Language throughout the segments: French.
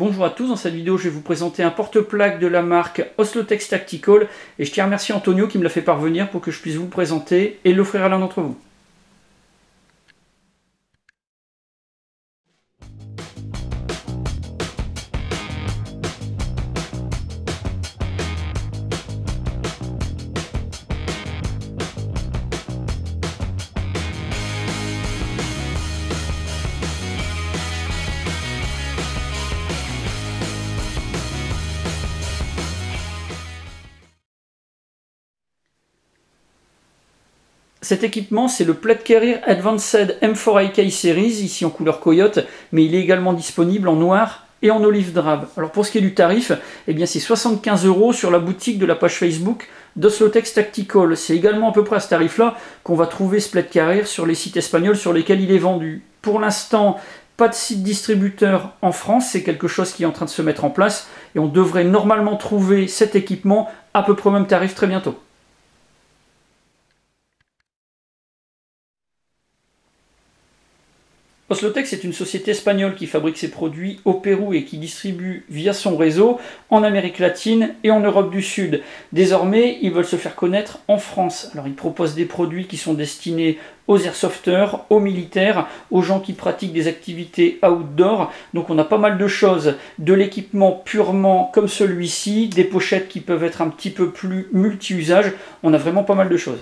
Bonjour à tous, dans cette vidéo je vais vous présenter un porte-plaque de la marque Oslotex Tactical et je tiens à remercier Antonio qui me l'a fait parvenir pour que je puisse vous le présenter et l'offrir à l'un d'entre vous. Cet équipement, c'est le Plate Carrier Advanced M4AK Series, ici en couleur coyote, mais il est également disponible en noir et en olive drab. Alors pour ce qui est du tarif, eh bien c'est 75 € sur la boutique de la page Facebook d'Oslotex Tactical. C'est également à peu près à ce tarif-là qu'on va trouver ce Plate Carrier sur les sites espagnols sur lesquels il est vendu. Pour l'instant, pas de site distributeur en France, c'est quelque chose qui est en train de se mettre en place et on devrait normalement trouver cet équipement à peu près au même tarif très bientôt. Oslotex est une société espagnole qui fabrique ses produits au Pérou et qui distribue via son réseau en Amérique latine et en Europe du Sud. Désormais, ils veulent se faire connaître en France. Alors, ils proposent des produits qui sont destinés aux airsofters, aux militaires, aux gens qui pratiquent des activités outdoor. Donc, on a pas mal de choses. De l'équipement purement comme celui-ci, des pochettes qui peuvent être un petit peu plus multi-usages. On a vraiment pas mal de choses.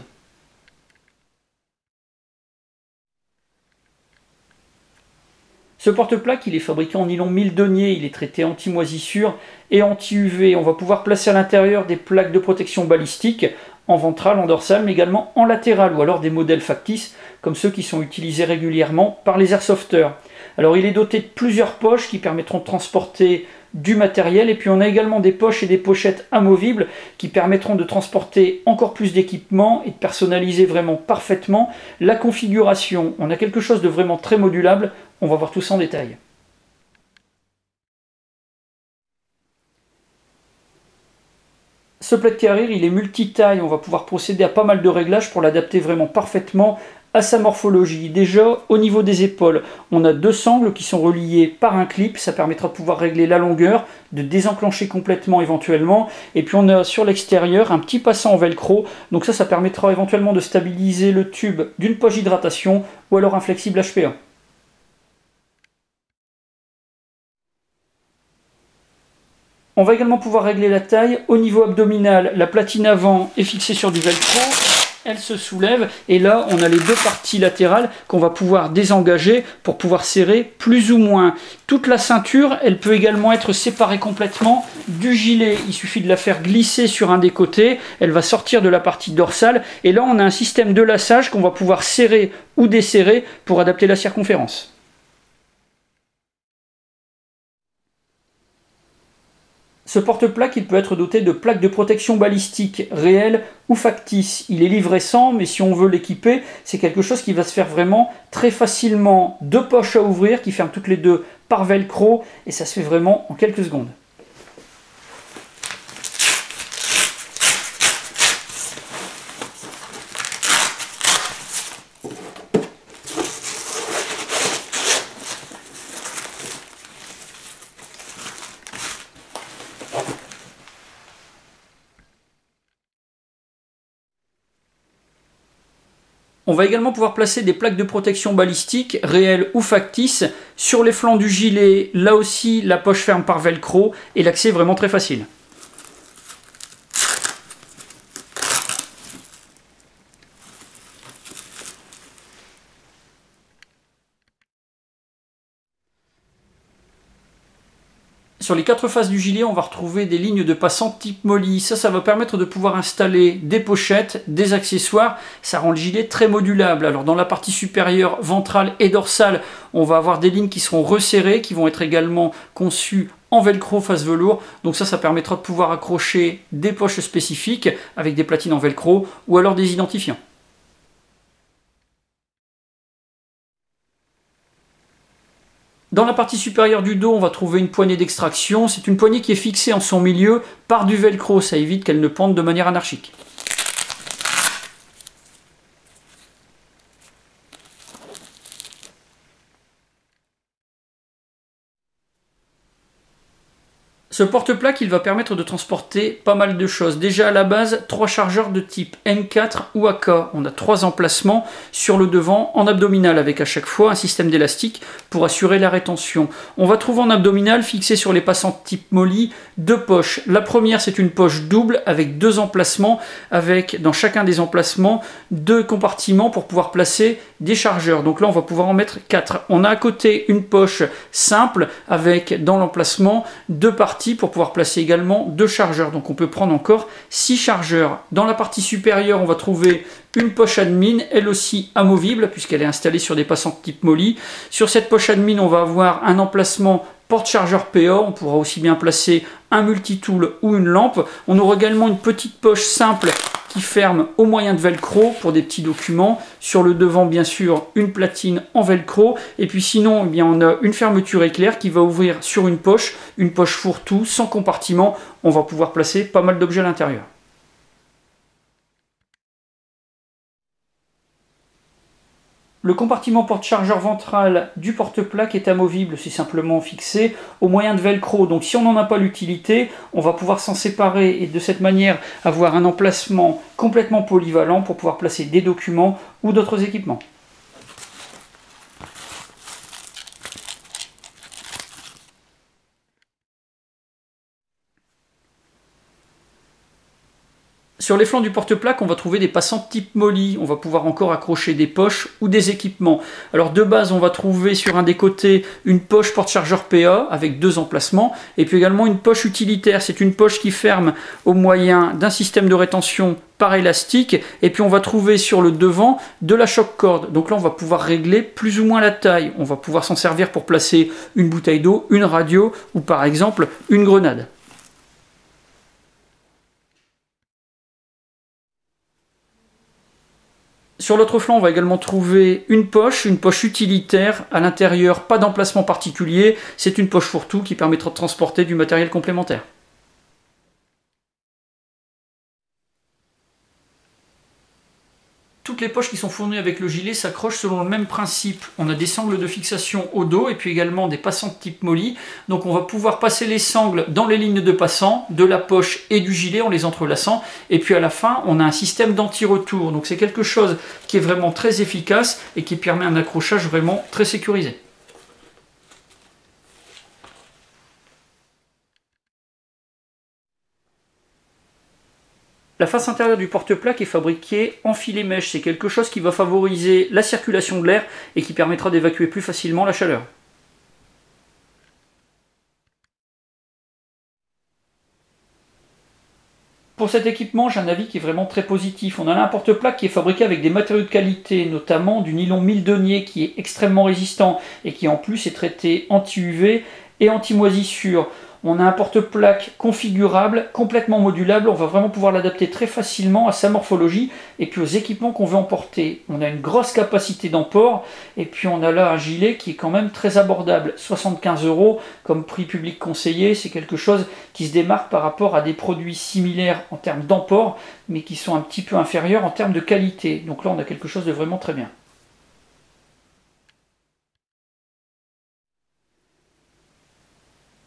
Ce porte-plaque, il est fabriqué en nylon 1000 deniers, il est traité anti-moisissure et anti-UV. On va pouvoir placer à l'intérieur des plaques de protection balistique, en ventrale, en dorsale, mais également en latéral, ou alors des modèles factices, comme ceux qui sont utilisés régulièrement par les airsofters. Alors il est doté de plusieurs poches qui permettront de transporter du matériel, et puis on a également des poches et des pochettes amovibles qui permettront de transporter encore plus d'équipements et de personnaliser vraiment parfaitement la configuration. On a quelque chose de vraiment très modulable, on va voir tout ça en détail. Ce Plate Carrier, il est multi-taille, on va pouvoir procéder à pas mal de réglages pour l'adapter vraiment parfaitement à sa morphologie. Déjà, au niveau des épaules, on a deux sangles qui sont reliées par un clip, ça permettra de pouvoir régler la longueur, de désenclencher complètement éventuellement, et puis on a sur l'extérieur un petit passant en velcro, donc ça permettra éventuellement de stabiliser le tube d'une poche d'hydratation ou alors un flexible HPA. On va également pouvoir régler la taille au niveau abdominal. La platine avant est fixée sur du velcro, elle se soulève et là on a les deux parties latérales qu'on va pouvoir désengager pour pouvoir serrer plus ou moins. Toute la ceinture, elle peut également être séparée complètement du gilet. Il suffit de la faire glisser sur un des côtés, elle va sortir de la partie dorsale et là on a un système de laçage qu'on va pouvoir serrer ou desserrer pour adapter la circonférence. Ce porte-plaque, il peut être doté de plaques de protection balistique réelles ou factices. Il est livré sans, mais si on veut l'équiper, c'est quelque chose qui va se faire vraiment très facilement. Deux poches à ouvrir qui ferment toutes les deux par velcro et ça se fait vraiment en quelques secondes. On va également pouvoir placer des plaques de protection balistique, réelles ou factices, sur les flancs du gilet. Là aussi, la poche ferme par velcro et l'accès est vraiment très facile. Sur les quatre faces du gilet, on va retrouver des lignes de passant type molly. Ça va permettre de pouvoir installer des pochettes, des accessoires. Ça rend le gilet très modulable. Alors dans la partie supérieure, ventrale et dorsale, on va avoir des lignes qui seront resserrées, qui vont être également conçues en velcro face velours. Donc ça permettra de pouvoir accrocher des poches spécifiques avec des platines en velcro ou alors des identifiants. Dans la partie supérieure du dos, on va trouver une poignée d'extraction. C'est une poignée qui est fixée en son milieu par du velcro. Ça évite qu'elle ne pende de manière anarchique. Ce porte-plaque, il va permettre de transporter pas mal de choses. Déjà à la base, 3 chargeurs de type M4 ou AK. On a 3 emplacements sur le devant en abdominal avec à chaque fois un système d'élastique pour assurer la rétention. On va trouver en abdominal, fixé sur les passants type molly, 2 poches. La première, c'est une poche double avec 2 emplacements, avec dans chacun des emplacements 2 compartiments pour pouvoir placer des chargeurs. Donc là, on va pouvoir en mettre 4. On a à côté une poche simple avec dans l'emplacement 2 parties pour pouvoir placer également 2 chargeurs. Donc on peut prendre encore 6 chargeurs. Dans la partie supérieure, on va trouver une poche admin, elle aussi amovible puisqu'elle est installée sur des passants type molly. Sur cette poche admin, on va avoir un emplacement porte-chargeur PA, on pourra aussi bien placer un multitool ou une lampe. On aura également une petite poche simple qui ferme au moyen de velcro pour des petits documents. Sur le devant, bien sûr, une platine en velcro. Et puis sinon, eh bien, on a une fermeture éclair qui va ouvrir sur une poche fourre-tout, sans compartiment. On va pouvoir placer pas mal d'objets à l'intérieur. Le compartiment porte-chargeur ventral du porte-plaque est amovible, c'est simplement fixé au moyen de velcro. Donc si on n'en a pas l'utilité, on va pouvoir s'en séparer et de cette manière avoir un emplacement complètement polyvalent pour pouvoir placer des documents ou d'autres équipements. Sur les flancs du porte-plaque, on va trouver des passants type molly. On va pouvoir encore accrocher des poches ou des équipements. Alors de base, on va trouver sur un des côtés une poche porte-chargeur PA avec 2 emplacements. Et puis également une poche utilitaire. C'est une poche qui ferme au moyen d'un système de rétention par élastique. Et puis on va trouver sur le devant de la choc corde. Donc là, on va pouvoir régler plus ou moins la taille. On va pouvoir s'en servir pour placer une bouteille d'eau, une radio ou par exemple une grenade. Sur l'autre flanc, on va également trouver une poche utilitaire. À l'intérieur, pas d'emplacement particulier. C'est une poche fourre-tout qui permettra de transporter du matériel complémentaire. Toutes les poches qui sont fournies avec le gilet s'accrochent selon le même principe. On a des sangles de fixation au dos et puis également des passants de type molly. Donc on va pouvoir passer les sangles dans les lignes de passants, de la poche et du gilet en les entrelaçant. Et puis à la fin, on a un système d'anti-retour. Donc c'est quelque chose qui est vraiment très efficace et qui permet un accrochage vraiment très sécurisé. La face intérieure du porte-plaque est fabriquée en filet mèche. C'est quelque chose qui va favoriser la circulation de l'air et qui permettra d'évacuer plus facilement la chaleur. Pour cet équipement, j'ai un avis qui est vraiment très positif. On a là un porte-plaque qui est fabriqué avec des matériaux de qualité, notamment du nylon 1000 deniers qui est extrêmement résistant et qui en plus est traité anti-UV et anti-moisissure. On a un porte-plaque configurable, complètement modulable, on va vraiment pouvoir l'adapter très facilement à sa morphologie et puis aux équipements qu'on veut emporter. On a une grosse capacité d'emport et puis on a là un gilet qui est quand même très abordable. 75 € comme prix public conseillé, c'est quelque chose qui se démarque par rapport à des produits similaires en termes d'emport mais qui sont un petit peu inférieurs en termes de qualité. Donc là on a quelque chose de vraiment très bien.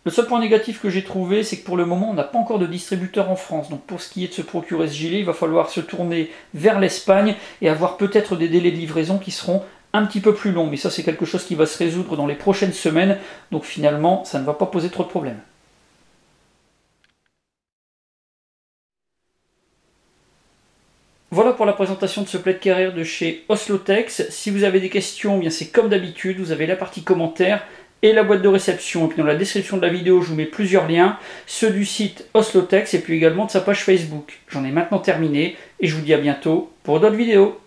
Le seul point négatif que j'ai trouvé, c'est que pour le moment, on n'a pas encore de distributeur en France. Donc pour ce qui est de se procurer ce gilet, il va falloir se tourner vers l'Espagne et avoir peut-être des délais de livraison qui seront un petit peu plus longs. Mais ça, c'est quelque chose qui va se résoudre dans les prochaines semaines. Donc finalement, ça ne va pas poser trop de problèmes. Voilà pour la présentation de ce plaid carrière de chez Oslotex. Si vous avez des questions, bien c'est comme d'habitude, vous avez la partie commentaires et la boîte de réception. Et puis dans la description de la vidéo, je vous mets plusieurs liens, ceux du site Oslotex et puis également de sa page Facebook. J'en ai maintenant terminé et je vous dis à bientôt pour d'autres vidéos.